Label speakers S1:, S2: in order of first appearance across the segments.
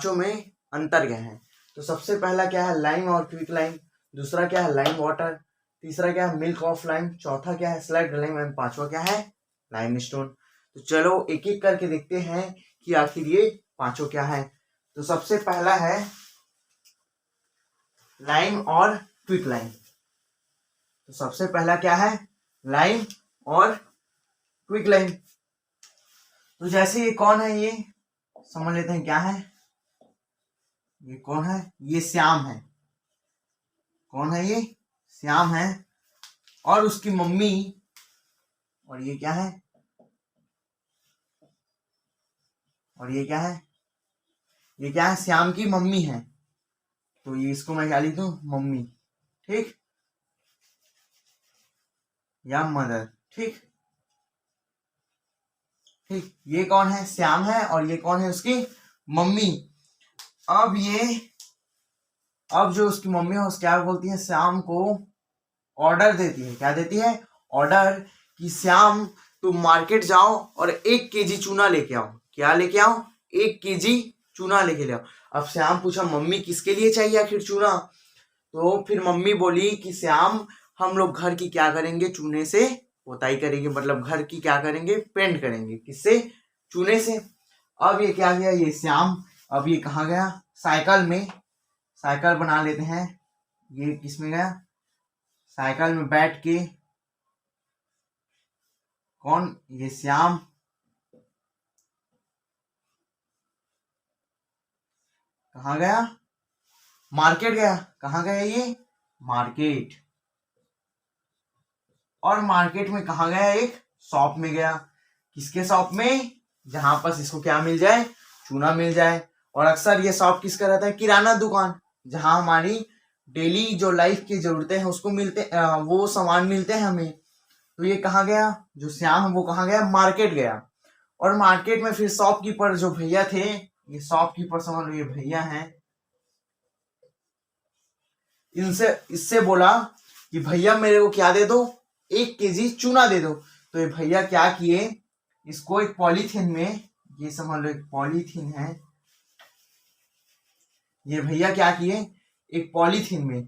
S1: पांचों में अंतर क्या है। तो सबसे पहला क्या है, लाइम और क्विक लाइम। दूसरा क्या है, लाइम वाटर। तीसरा क्या है, मिल्क ऑफ लाइम। चौथा क्या है, स्लैग्ड लाइम। एंड पांचवा क्या है, लाइमस्टोन। तो चलो एक एक करके देखते हैं कि आखिर ये पांचों क्या है। तो सबसे पहला है लाइम और क्विक लाइम। तो सबसे पहला क्या है, लाइम और क्विक लाइम। तो जैसे ये कौन है, ये समझ लेते हैं क्या है। ये कौन है, ये श्याम है। कौन है ये, श्याम है। और उसकी मम्मी, और ये क्या है, और ये क्या है, ये क्या है, श्याम की मम्मी है। तो ये इसको मैं क्या लिख दूं, मम्मी, ठीक, या मदर, ठीक ठीक। ये कौन है, श्याम है, और ये कौन है, उसकी मम्मी। अब जो उसकी मम्मी है उस क्या बोलती है, श्याम को ऑर्डर देती है। क्या देती है, ऑर्डर, कि श्याम तुम मार्केट जाओ और 1 kg चूना लेके आओ। क्या लेके आओ, 1 kg चूना लेके ले आओ। अब श्याम पूछा मम्मी किसके लिए चाहिए आखिर चूना। तो फिर मम्मी बोली कि श्याम हम लोग घर की क्या करेंगे, चूने से पोताई करेंगे, मतलब घर की क्या करेंगे, पेंट करेंगे। किससे, चूने से। अब ये क्या गया, ये श्याम, अब ये कहाँ गया, साइकिल में, साइकिल बना लेते हैं। ये किसमें गया, साइकिल में बैठ के, कौन, ये श्याम, कहाँ गया, मार्केट गया। कहाँ गया ये, मार्केट। और मार्केट में कहाँ गया, एक शॉप में गया। किसके शॉप में, जहां पर इसको क्या मिल जाए, चूना मिल जाए। और अक्सर ये शॉप किसका रहता है, किराना दुकान, जहां हमारी डेली जो लाइफ की जरूरतें हैं उसको मिलते, वो सामान मिलते हैं हमें। तो ये कहाँ गया, जो श्याम है वो कहाँ गया, मार्केट गया। और मार्केट में फिर शॉपकीपर जो भैया थे, ये शॉपकीपर समझ लो, ये भैया हैं, इनसे इससे बोला कि भैया मेरे को क्या दे दो, 1 kg चूना दे दो। तो ये भैया क्या किए, इसको एक पॉलीथीन में, ये समझ लो एक पॉलीथीन है, ये भैया क्या किए, एक पॉलीथीन में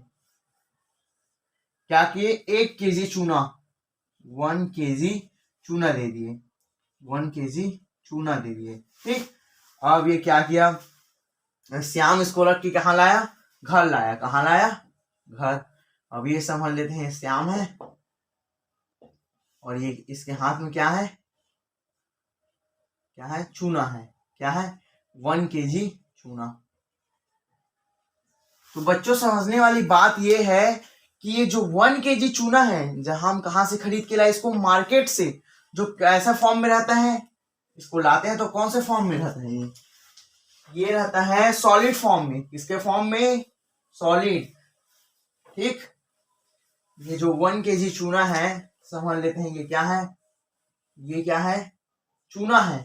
S1: क्या किए, 1 kg चूना, 1 kg चूना दे दिए, 1 kg चूना दे दिए, ठीक। अब ये क्या किया, श्याम इसको रख के कहाँ लाया, घर लाया। कहाँ लाया, घर। अब ये समझ लेते हैं श्याम है, और ये इसके हाथ में क्या है, क्या है, चूना है। क्या है, 1 kg चूना। तो बच्चों समझने वाली बात ये है कि ये जो 1 kg चूना है, जहां हम कहां से खरीद के लाए, इसको मार्केट से, जो कैसा फॉर्म में रहता है, इसको लाते हैं तो कौन से फॉर्म में रहता है, ये रहता है सॉलिड फॉर्म में। किसके फॉर्म में, सॉलिड, ठीक। ये जो 1 kg चूना है, समझ लेते हैं ये क्या है, ये क्या है, चूना है।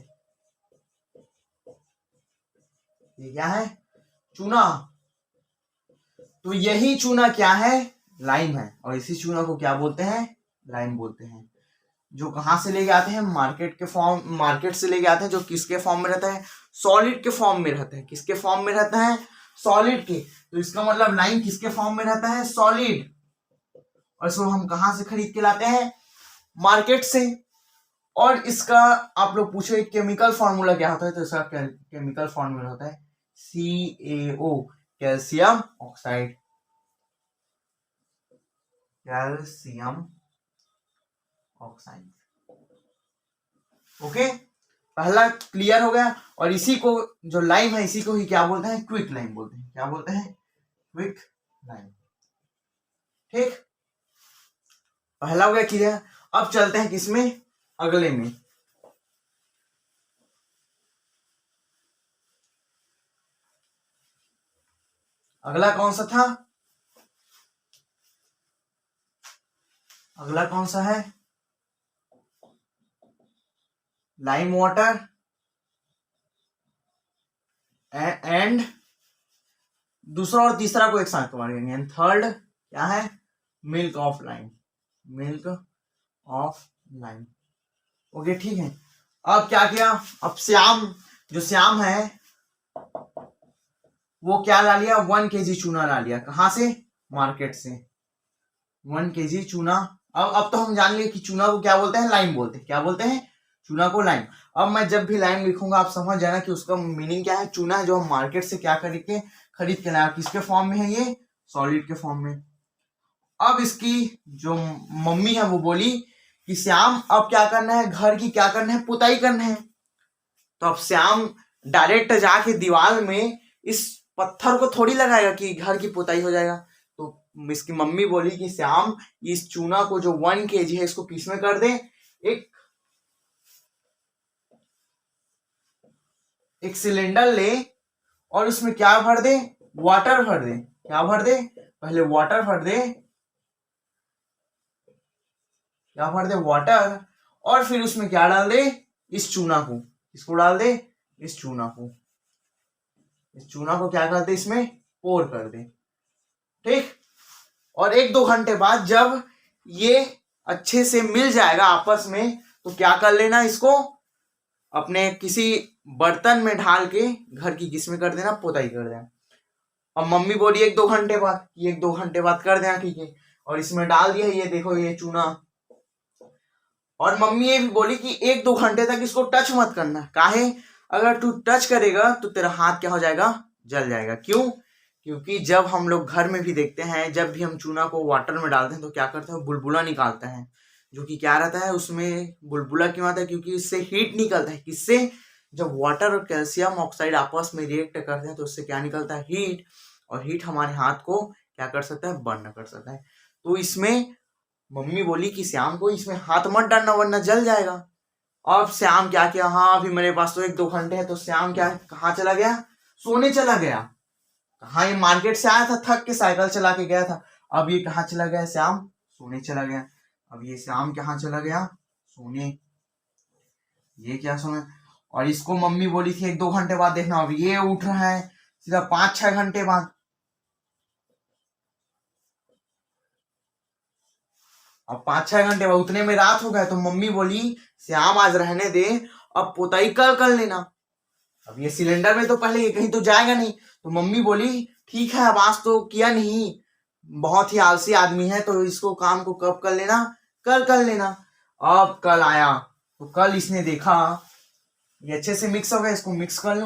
S1: ये क्या है, चूना। तो यही चूना क्या है, लाइम है। और इसी चूना को क्या बोलते हैं, लाइम बोलते हैं। जो कहां से लेके आते हैं, मार्केट के फॉर्म, मार्केट से लेके आते हैं, जो किसके फॉर्म में रहता है, सॉलिड के फॉर्म में रहता है। किसके फॉर्म में रहता है, सॉलिड के। तो इसका मतलब लाइम किसके फॉर्म में रहता है, सॉलिड। और इसको हम कहां से खरीद के लाते हैं, मार्केट से। और इसका आप लोग पूछो केमिकल फॉर्मूला क्या होता है, तो इसका केमिकल फॉर्मूला होता है CaO, calcium oxide, calcium oxide. Okay, पहला क्लियर हो गया। और इसी को, जो लाइम है, इसी को ही क्या बोलते हैं, क्विक लाइम बोलते हैं। क्या बोलते हैं, क्विक लाइम, ठीक। पहला हो गया क्लियर। अब चलते हैं किसमें, अगले में। अगला कौन सा था, अगला कौन सा है, लाइम वाटर एंड दूसरा और तीसरा को एक साथ कवर करेंगे। एंड थर्ड क्या है, milk of lime, milk of lime. Okay, ठीक है। अब क्या किया, अब श्याम, जो श्याम है, वो क्या ला लिया, 1 kg चूना ला लिया। कहाँ से, मार्केट से 1 kg चूना। अब तो हम जान लिए कि चूना को क्या बोलते हैं, लाइम बोलते हैं। क्या बोलते हैं, चूना को लाइम। अब मैं जब भी लाइम लिखूंगा आप समझ जाना कि उसका मीनिंग क्या है। चूना है जो हम मार्केट से क्या खरीद के लाया, किसके फॉर्म में है, ये सॉलिड के फॉर्म में। अब इसकी जो मम्मी है वो बोली कि श्याम अब क्या करना है, घर की क्या करना है, पुताई करना है। तो अब श्याम डायरेक्ट जाके दीवार में इस पत्थर को थोड़ी लगाएगा कि घर की पुताई हो जाएगा। तो इसकी मम्मी बोली कि श्याम इस चूना को जो 1 kg है इसको किस में कर दे, एक सिलेंडर ले और उसमें क्या भर दे, वाटर भर दे। क्या भर दे, पहले वाटर भर दे, क्या भर दे, वाटर। और फिर उसमें क्या डाल दे, इस चूना को। इसको डाल दे, इस चूना को। इस चूना को क्या कर दे, इसमें पोर कर दे। ठीक। और 1-2 घंटे बाद जब ये अच्छे से मिल जाएगा आपस में, तो क्या कर लेना, इसको अपने किसी बर्तन में ढाल के घर की किस में कर देना, पुताई कर देना। अब मम्मी बोली 1-2 घंटे बाद, 1-2 घंटे बाद कर देना, ठीक है। और इसमें डाल दिया, ये देखो ये चूना। और मम्मी ये भी बोली कि 1-2 घंटे तक इसको टच मत करना। काहे, अगर तू टच करेगा तो तेरा हाथ क्या हो जाएगा, जल जाएगा। क्यों, क्योंकि जब हम लोग घर में भी देखते हैं, जब भी हम चूना को वाटर में डालते हैं तो क्या करते हैं, बुलबुला निकालता है। जो कि क्या रहता है, उसमें बुलबुला क्यों आता है, क्योंकि इससे हीट निकलता है। किससे, जब वाटर और कैल्शियम ऑक्साइड आपस में रिएक्ट करते हैं तो उससे क्या निकलता है, हीट। और हीट हमारे हाथ को क्या कर सकता है, बर्न कर सकता है। तो इसमें मम्मी बोली कि श्याम को इसमें हाथ मत डालना वरना जल जाएगा। अब श्याम क्या किया, हाँ अभी मेरे पास तो 1-2 घंटे है, तो श्याम क्या, कहाँ चला गया, सोने चला गया। कहाँ, ये मार्केट से आया था थक के, साइकिल चला के गया था। अब ये कहाँ चला गया, श्याम सोने चला गया। अब ये श्याम कहाँ चला गया, सोने। ये क्या सोने। और इसको मम्मी बोली थी 1-2 घंटे बाद देखना। अब ये उठ रहा है सीधा 5-6 घंटे बाद। अब 5-6 घंटे बाद उतने में रात हो गया। तो मम्मी बोली श्याम आज रहने दे, अब पुताई कल कर लेना। अब ये सिलेंडर में तो पहले कहीं तो जाएगा नहीं। तो मम्मी बोली ठीक है, अब आज तो किया नहीं, बहुत ही आलसी आदमी है, तो इसको काम को कब कर लेना, कल कर लेना। अब कल आया तो कल इसने देखा, ये अच्छे से मिक्स हो गया, इसको मिक्स कर लो।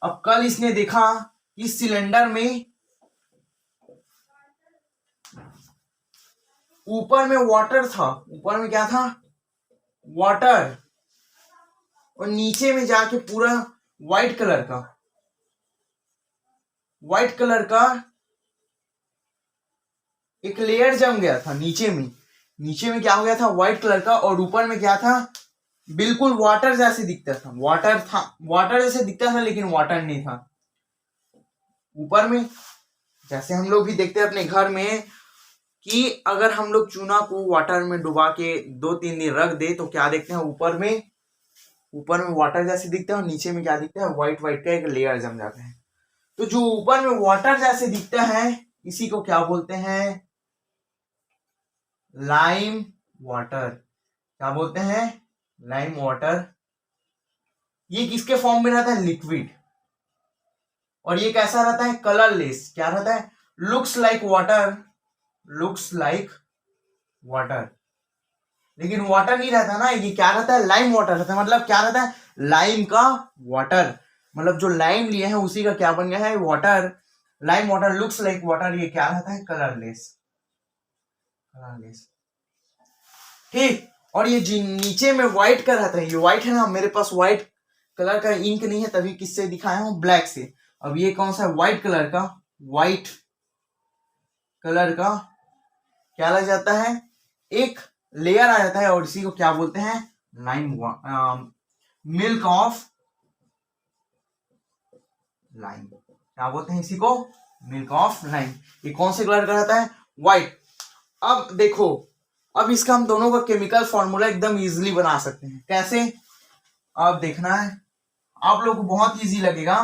S1: अब कल इसने देखा इस सिलेंडर में ऊपर में वाटर था। ऊपर में क्या था, वाटर। और नीचे में जाके पूरा व्हाइट कलर का एक लेयर जम गया था नीचे में क्या हो गया था, व्हाइट कलर का। और ऊपर में क्या था, बिल्कुल वाटर जैसे दिखता था। वाटर जैसे दिखता था लेकिन वाटर नहीं था। ऊपर में जैसे हम लोग भी देखते हैं अपने घर में कि अगर हम लोग चूना को वाटर में डुबा के 2-3 दिन रख दे तो क्या देखते हैं, ऊपर में वाटर जैसे दिखता है और नीचे में क्या दिखता है, व्हाइट का एक लेयर जम जाता है। तो जो ऊपर में वाटर जैसे दिखता है इसी को क्या बोलते हैं, लाइम वाटर। क्या बोलते हैं, लाइम वाटर। ये किसके फॉर्म में रहता है, लिक्विड। और ये कैसा रहता है, कलरलेस। क्या रहता है, लुक्स लाइक वाटर, लेकिन वाटर नहीं रहता ना। ये क्या रहता है, लाइम वाटर रहता है। मतलब क्या रहता है, लाइम का वाटर। मतलब जो लाइम लिए हैं उसी का क्या बन गया है, water. Lime water looks like water. ये क्या रहता है, कलरलेस। ठीक। और ये जी नीचे में व्हाइट का रहता है, ये व्हाइट है ना, मेरे पास व्हाइट कलर का इंक नहीं है तभी किससे दिखाया हूं, ब्लैक से। अब ये कौन सा है, व्हाइट कलर का क्या लग जाता है, एक लेयर आ जाता है। और इसी को क्या बोलते हैं, मिल्क ऑफ लाइम। क्या बोलते हैं इसी को, मिल्क ऑफ लाइम। ये कौन से कलर का रहता है, व्हाइट। अब देखो, अब इसका हम दोनों का केमिकल फॉर्मूला एकदम इजीली बना सकते हैं। कैसे, अब देखना है, आप लोग को बहुत इजी लगेगा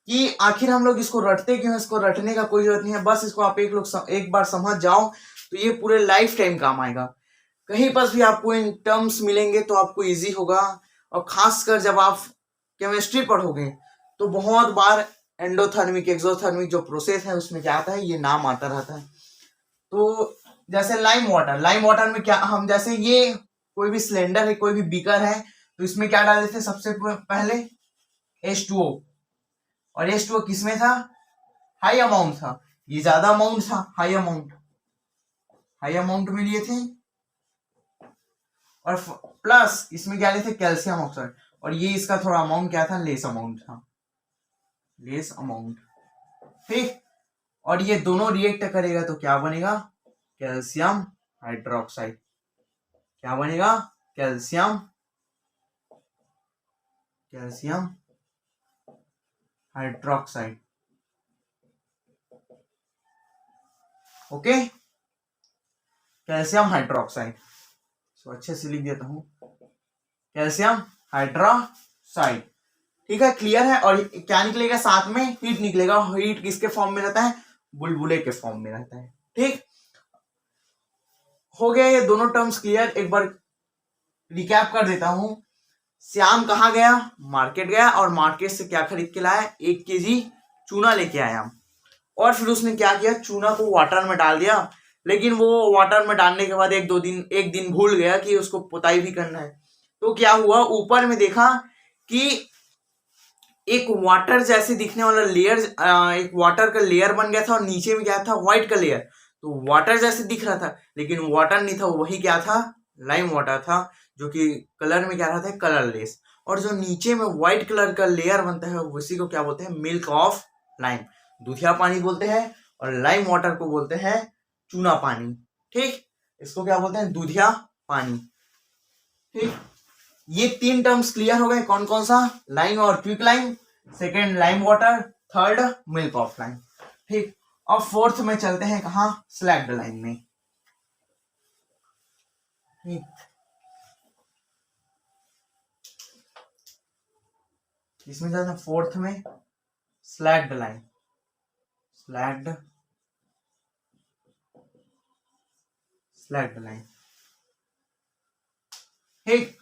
S1: कि आखिर हम लोग इसको रटते क्यों। इसको रटने का कोई जरूरत नहीं है, बस इसको आप एक बार समझ जाओ तो ये पूरे लाइफ टाइम काम आएगा। कहीं पर भी आपको इन टर्म्स मिलेंगे तो आपको इजी होगा। और खासकर जब आप केमिस्ट्री पढ़ोगे तो बहुत बार एंडोथर्मिक एक्सोथर्मिक जो प्रोसेस है उसमें क्या आता है, ये नाम आता रहता है। तो जैसे लाइम वाटर में क्या हम, जैसे ये कोई भी सिलेंडर है, कोई भी बीकर है, तो इसमें क्या डाल देते हैं सबसे पहले H2O, और H2O किसमें था, हाई अमाउंट था, ये ज्यादा अमाउंट था, हाई अमाउंट में लिए थे, और प्लस इसमें क्या लिए थे, कैल्शियम ऑक्साइड, और ये इसका थोड़ा अमाउंट क्या था, लेस अमाउंट था, लेस अमाउंट, ठीक। और ये दोनों रिएक्ट करेगा तो क्या बनेगा, कैल्शियम हाइड्रोक्साइड, क्या बनेगा, calcium hydroxide, okay, calcium hydroxide, तो अच्छे से लिख देता हूं, कैल्शियम हाइड्रोक्साइड, ठीक है, क्लियर है। और क्या निकलेगा साथ में, हीट निकलेगा, हीट किसके फॉर्म में रहता है, बुलबुले के फॉर्म में रहता है, ठीक। हो गया ये दोनों टर्म्स क्लियर। एक बार रिकैप कर देता हूं। श्याम कहाँ गया, मार्केट गया, और मार्केट से क्या खरीद के लाया, 1 kg चूना लेके आया, और फिर उसने क्या किया, चूना को वाटर में डाल दिया, लेकिन वो वाटर में डालने के बाद एक दिन भूल गया कि उसको पुताई भी करना है। तो क्या हुआ, ऊपर में देखा कि एक वाटर जैसे दिखने वाला लेयर, एक वाटर का लेयर बन गया था, और नीचे में क्या था, व्हाइट का लेयर, तो वाटर जैसे दिख रहा था, लेकिन वाटर नहीं था, वही क्या था, लाइम वाटर था, जो कि कलर में क्या रहता है, कलरलेस। और जो नीचे में व्हाइट कलर का लेयर बनता है उसी को क्या बोलते हैं, मिल्क ऑफ लाइम, दूधिया पानी बोलते हैं, और लाइम वाटर को बोलते हैं चूना पानी, ठीक। इसको क्या बोलते हैं, दूधिया पानी, ठीक। ये 3 टर्म्स क्लियर हो गए, कौन कौन सा, लाइम और quick lime, second lime water, third milk of lime, ठीक। और फोर्थ में चलते हैं कहा, स्लैग्ड लाइम में, ठीक। इसमें चलते हैं फोर्थ में, स्लैग्ड लाइम, स्लैग्ड लाइन, ठीक।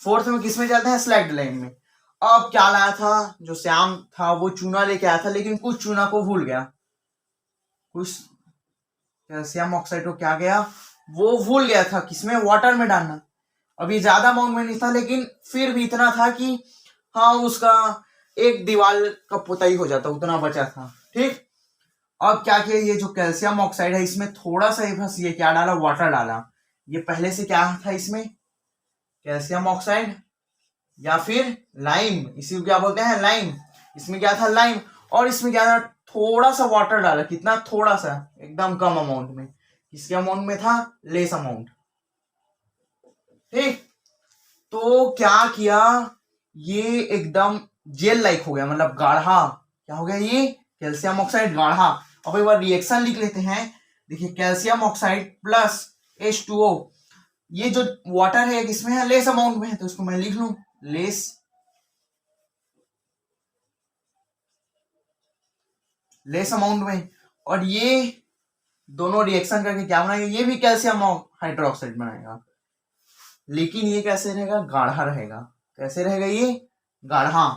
S1: फोर्थ में किसमें चलते हैं, स्लैग्ड लाइन में। अब क्या लाया था, जो श्याम था वो चूना लेके आया था, लेकिन कुछ चूना को भूल गया, कुछ कैल्शियम ऑक्साइड को क्या गया, वो भूल गया था किसमें, वाटर में डालना। अभी ज्यादा अमाउंट में नहीं था, लेकिन फिर भी इतना था कि हाँ उसका एक दीवार का पुताई हो जाता, उतना बचा था, ठीक। अब क्या किया, ये जो कैल्शियम ऑक्साइड है इसमें थोड़ा सा बस ये क्या डाला, वाटर डाला। ये पहले से क्या था इसमें, कैल्शियम ऑक्साइड या फिर लाइम, इसी को क्या बोलते हैं, लाइम। इसमें क्या था, लाइम, और इसमें क्या था, थोड़ा सा वाटर डाला, कितना, थोड़ा सा, एकदम कम अमाउंट में। किसके अमाउंट में था, लेस अमाउंट, ठीक। तो क्या किया, ये एकदम जेल लाइक हो गया, मतलब गाढ़ा, क्या हो गया, ये कैल्शियम ऑक्साइड गाढ़ा। अब एक बार रिएक्शन लिख लेते हैं, देखिए कैल्शियम ऑक्साइड प्लस H2O, ये जो वाटर है किसमें है, लेस अमाउंट में है, तो इसको मैं लिख लूं लेस अमाउंट में। और ये दोनों रिएक्शन करके क्या बनाएगा, ये भी कैल्शियम हाइड्रोक्साइड बनाएगा, लेकिन ये कैसे रहेगा, गाढ़ा रहेगा। कैसे रहेगा, ये गाढ़ा,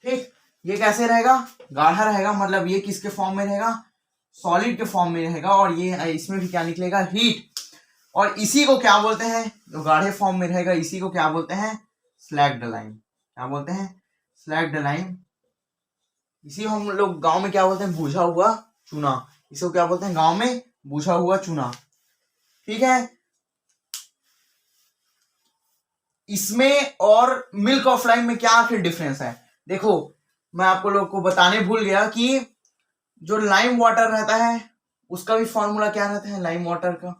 S1: ठीक। ये कैसे रहेगा, गाढ़ा रहेगा, मतलब ये किसके फॉर्म में रहेगा, सॉलिड के फॉर्म में रहेगा, और ये इसमें भी क्या निकलेगा, हीट। और इसी को क्या बोलते हैं, जो गाढ़े फॉर्म में रहेगा इसी को क्या बोलते हैं, स्लैग्ड लाइम। क्या बोलते हैं, स्लैग्ड लाइम। इसी हम लोग गांव में क्या बोलते हैं, बुझा हुआ चूना, इसको क्या बोलते हैं गांव में, बुझा हुआ चूना, ठीक है। इसमें और मिल्क ऑफ लाइम में क्या आखिर डिफरेंस है, देखो मैं आपको लोग को बताने भूल गया कि जो लाइम वाटर रहता है उसका भी फॉर्मूला क्या रहता है, लाइम वाटर का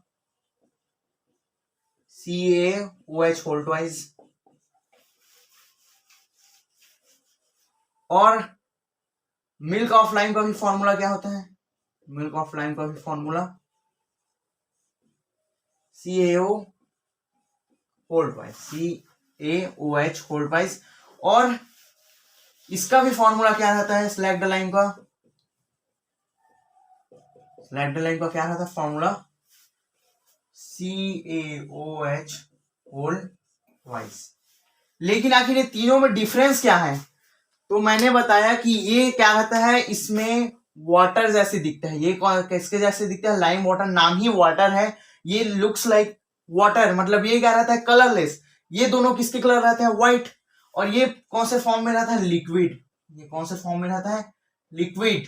S1: CaOH होल ट्वाइस, और मिल्क ऑफ लाइम का भी फॉर्मूला क्या होता है, मिल्क ऑफ लाइम का भी formula CaO whole twice, CaOH whole twice. और इसका भी फॉर्मूला क्या रहता है, स्लैग्ड लाइम का, स्लैग्ड लाइम का क्या रहता है फॉर्मूला, CaOH होल ट्वाइस, लेकिन आखिर ये तीनों में डिफरेंस क्या है? तो मैंने बताया कि ये क्या रहता है, इसमें वाटर जैसे दिखता है। ये किसके जैसे दिखता है? लाइम वाटर, नाम ही वाटर है। ये लुक्स लाइक वाटर, मतलब ये क्या रहता है? कलरलेस। ये दोनों किसके कलर रहते हैं? व्हाइट। और ये कौन से फॉर्म में रहता है? लिक्विड। ये कौन से फॉर्म में रहता है? लिक्विड।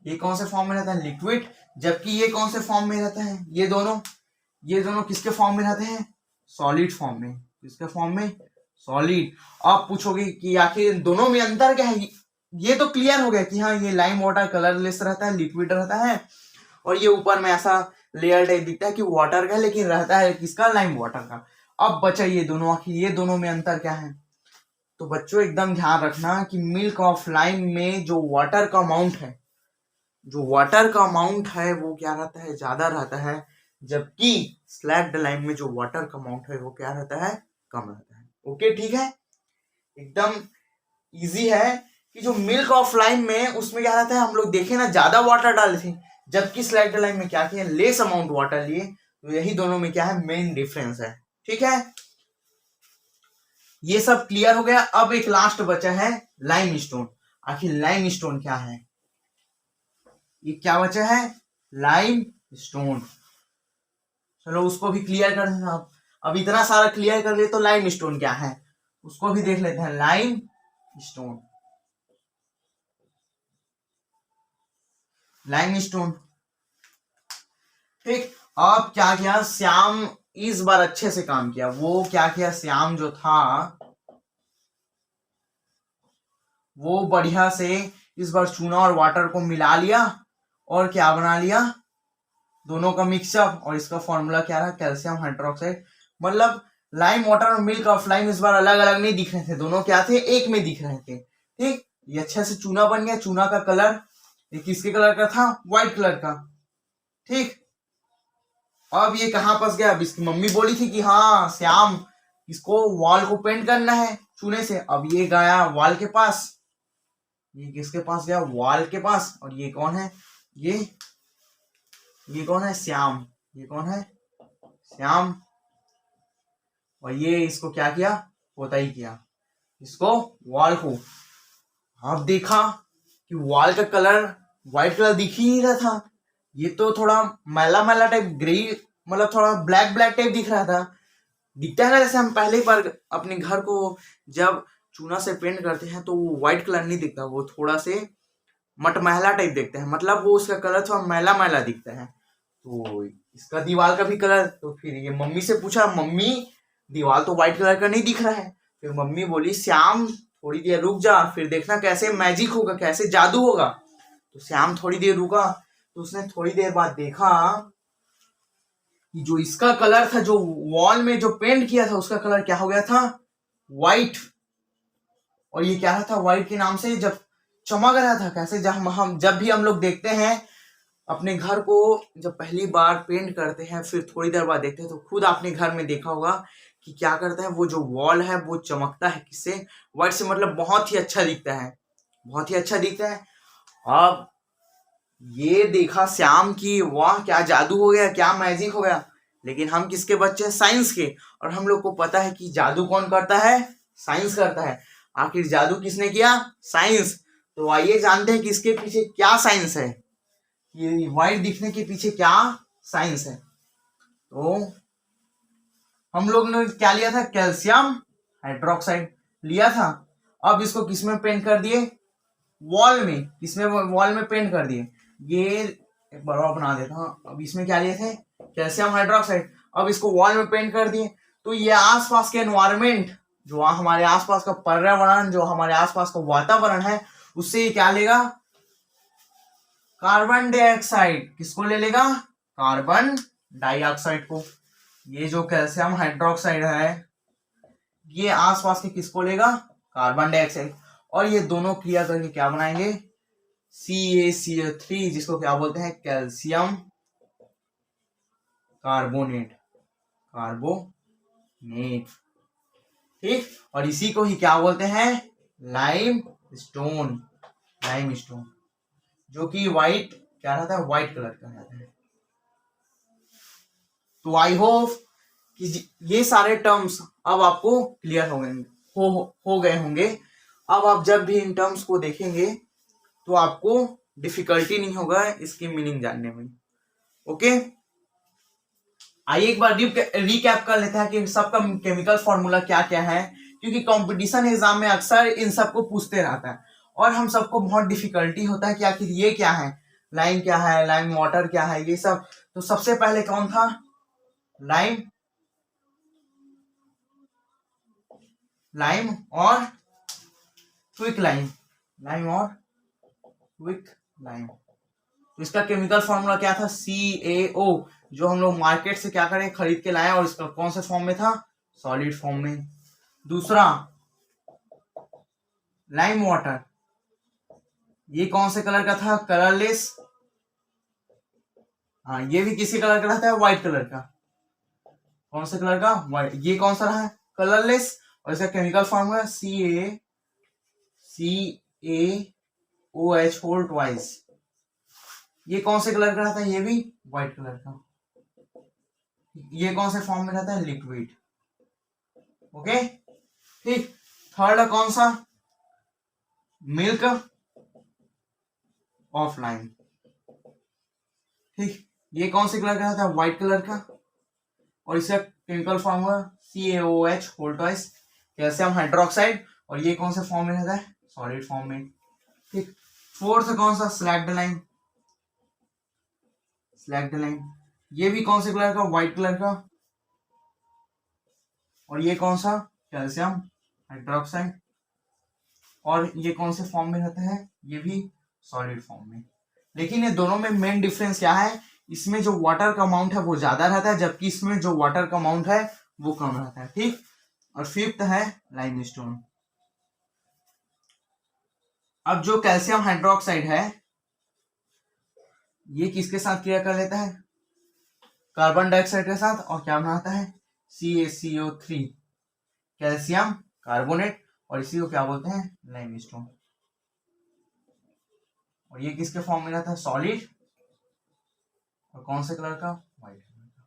S1: ये कौन से फॉर्म में रहता है? लिक्विड। जबकि ये कौन से फॉर्म में रहता है? ये दोनों किसके फॉर्म में रहते हैं? सॉलिड फॉर्म में। किसके फॉर्म में? सॉलिड। आप पूछोगे कि आखिर दोनों में अंतर क्या है? ये तो क्लियर हो गया कि हाँ, ये लाइम वाटर कलरलेस रहता है, लिक्विड रहता है, और ये ऊपर में ऐसा लेयर टाइप दिखता है कि वाटर का, लेकिन रहता है किसका? लाइम वाटर का। अब बचा ये दोनों, आखिर ये दोनों में अंतर क्या है? तो बच्चों एकदम ध्यान रखना कि मिल्क ऑफ लाइम में जो वाटर का अमाउंट है, वो क्या रहता है? ज्यादा रहता है। जबकि स्लैक्ड लाइम में जो वाटर का अमाउंट है वो क्या रहता है? कम रहता है। ओके, ठीक है, एकदम इजी है कि जो मिल्क ऑफ लाइम में उसमें क्या रहता है, हम लोग देखे ना, ज्यादा वाटर डाले थे, जबकि स्लैक्ड लाइम में क्या किया? लेस अमाउंट वाटर लिए। तो यही दोनों में क्या है? मेन डिफरेंस है। ठीक है, ये सब क्लियर हो गया। अब एक लास्ट बचा है, लाइम स्टोन। आखिर लाइम स्टोन क्या है? ये क्या बचा है? Lime stone. चलो उसको भी क्लियर कर देना। अब इतना सारा क्लियर कर लिए तो लाइम स्टोन क्या है उसको भी देख लेते हैं। लाइम स्टोन, ठीक। अब क्या किया श्याम? इस बार अच्छे से काम किया। वो क्या किया श्याम जो था, वो बढ़िया से इस बार चूना और वाटर को मिला लिया, और क्या बना लिया? दोनों का मिक्सअप। और इसका फॉर्मूला क्या रहा? Calcium hydroxide. मतलब लाइम वाटर और मिल्क ऑफ लाइम इस बार अलग अलग नहीं दिख रहे थे, दोनों क्या थे? एक में दिख रहे थे। ठीक, ये अच्छे से चूना बन गया। चूना का कलर ये किसके कलर का था? व्हाइट कलर का। ठीक, अब ये कहां फंस गया? अब इसकी मम्मी बोली थी कि हाँ श्याम, इसको वॉल को पेंट करना है चूने से। अब ये गया वॉल के पास। ये किसके पास गया? वॉल के पास। और ये कौन है? ये कौन है? श्याम। ये कौन है? श्याम। और ये इसको क्या किया? पोताई किया इसको, वॉल को। अब देखा कि वॉल का कलर व्हाइट कलर दिख ही नहीं रहा था। ये तो थोड़ा मैला मैला टाइप, ग्रे, मतलब थोड़ा ब्लैक ब्लैक टाइप दिख रहा था। दिखता है ना, जैसे हम पहली बार अपने घर को जब चूना से पेंट करते हैं तो वो व्हाइट कलर नहीं दिखता, वो थोड़ा से मटमैला टाइप दिखता है, मतलब वो उसका कलर थोड़ा मैला मैला दिखता है। तो इसका दीवार का भी कलर, तो फिर ये मम्मी से पूछा, मम्मी दीवार तो व्हाइट कलर का नहीं दिख रहा है। फिर मम्मी बोली श्याम थोड़ी देर रुक जा, फिर देखना कैसे मैजिक होगा, कैसे जादू होगा। तो श्याम थोड़ी देर रुका, तो उसने थोड़ी देर बाद देखा कि जो इसका कलर था, जो वॉल में जो पेंट किया था, उसका कलर क्या हो गया था? व्हाइट। और ये क्या था? व्हाइट के नाम से जब चमक रहा था। कैसे? जब भी हम लोग देखते हैं अपने घर को, जब पहली बार पेंट करते हैं फिर थोड़ी देर बाद देखते हैं, तो खुद आपने घर में देखा होगा कि क्या करता है, वो जो वॉल है वो चमकता है। किससे? व्हाइट से। मतलब बहुत ही अच्छा दिखता है, बहुत ही अच्छा दिखता है। अब ये देखा श्याम की, वाह क्या जादू हो गया, क्या मैजिक हो गया। लेकिन हम किसके बच्चे हैं? साइंस के। और हम लोग को पता है कि जादू कौन करता है? साइंस करता है। आखिर जादू किसने किया? साइंस। तो आइए जानते हैं कि इसके पीछे क्या साइंस है, ये व्हाइट दिखने के पीछे क्या साइंस है। तो हम लोग ने क्या लिया था? कैल्शियम हाइड्रोक्साइड लिया था। अब इसको किसमें पेंट कर दिए? वॉल में। किसमें? वॉल में पेंट कर दिए। ये एक बार और बना देता हूँ। अब इसमें क्या लिए थे? Calcium hydroxide. अब इसको वॉल में पेंट कर दिए। तो ये आसपास के एनवायरमेंट, जो हमारे आसपास का पर्यावरण, जो हमारे आसपास का वातावरण है, उससे ये क्या लेगा? Carbon dioxide. किसको ले लेगा? कार्बन डाइऑक्साइड को। ये जो कैल्शियम हाइड्रोक्साइड है, ये आसपास के किसको लेगा? Carbon dioxide. और ये दोनों क्रिया करके क्या बनाएंगे? CaCO3, जिसको क्या बोलते हैं? Calcium carbonate. ठीक, और इसी को ही क्या बोलते हैं? Lime stone. जो कि व्हाइट क्या रहता है? व्हाइट कलर का रहता है। तो आई होप कि ये सारे टर्म्स अब आपको क्लियर हो गए होंगे। अब आप जब भी इन टर्म्स को देखेंगे तो आपको डिफिकल्टी नहीं होगा इसकी मीनिंग जानने में। ओके, आइए एक बार रिकैप कर लेते हैं कि सबका केमिकल फॉर्मूला क्या क्या है, क्योंकि कंपटीशन एग्जाम में अक्सर इन सबको पूछते रहता है और हम सबको बहुत डिफिकल्टी होता है कि आखिर ये क्या है, लाइम क्या है, लाइम वाटर क्या है, ये सब। तो सबसे पहले कौन था, लाइम, लाइम और क्विक लाइम, लाइम और क्विक लाइम। तो इसका केमिकल फॉर्मूला क्या था, CaO, जो हम लोग मार्केट से क्या करें, खरीद के लाए, और इसका कौन से फॉर्म में था, सॉलिड फॉर्म में। दूसरा लाइम वाटर, ये कौन से कलर का था, कलरलेस। हाँ, ये भी किसी कलर का रहता है, व्हाइट कलर का। कौन से कलर का, व्हाइट। ये कौन सा रहा है, कलरलेस, और इसका chemical formula CaOH whole twice. ये कौन से कलर का रहता है, ये भी व्हाइट कलर का। ये कौन से फॉर्म में रहता है, लिक्विड। ओके, ठीक। थर्ड कौन सा, मिल्क ऑफ लाइम। ठीक, ये कौन से कलर का रहता है, व्हाइट कलर का, और इसका chemical formula CaOH whole twice, calcium hydroxide, और ये कौन से फॉर्म में रहता है, सॉलिड फॉर्म में। ठीक, फोर्थ कौन सा, स्लैग्ड लाइम, स्लैग्ड लाइम। ये भी कौन से कलर का, व्हाइट कलर का, और ये कौन सा, कैल्शियम हाइड्रोक्साइड, और ये कौन से फॉर्म में रहता है, ये भी सॉलिड फॉर्म में। लेकिन ये दोनों में मेन डिफरेंस क्या है, इसमें जो वाटर का अमाउंट है वो ज्यादा रहता है, जबकि इसमें जो वाटर का अमाउंट है वो कम रहता है। ठीक, और फिफ्थ है लाइमस्टोन। अब जो कैल्शियम हाइड्रोक्साइड है ये किसके साथ क्रिया कर लेता है, कार्बन डाइऑक्साइड के साथ, और क्या बनाता है, CaCO3, कैल्शियम कार्बोनेट, और इसी को क्या बोलते हैं, लाइमस्टोन। और ये किसके फॉर्म में रहता है, सॉलिड, और कौन से कलर का, व्हाइट कलर का।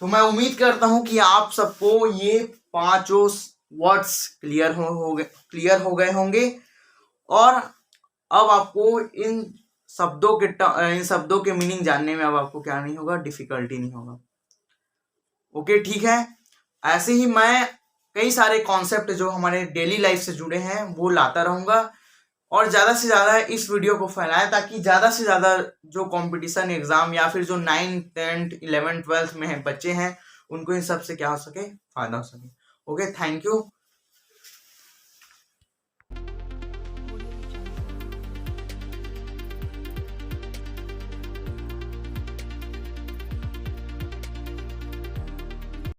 S1: तो मैं उम्मीद करता हूं कि आप सबको ये पांचों वर्ड्स क्लियर हो गए होंगे, और अब आपको इन शब्दों के मीनिंग जानने में अब आपको क्या नहीं होगा, डिफिकल्टी नहीं होगा। ओके, ठीक है। ऐसे ही मैं कई सारे कॉन्सेप्ट जो हमारे डेली लाइफ से जुड़े हैं वो लाता रहूंगा, और ज्यादा से ज्यादा इस वीडियो को फैलाएं, ताकि ज्यादा से ज्यादा जो कंपटीशन एग्जाम या फिर जो 9th 10th 11th 12th में बच्चे हैं उनको इन सब से क्या हो सके, फायदा हो सके। Okay, thank you.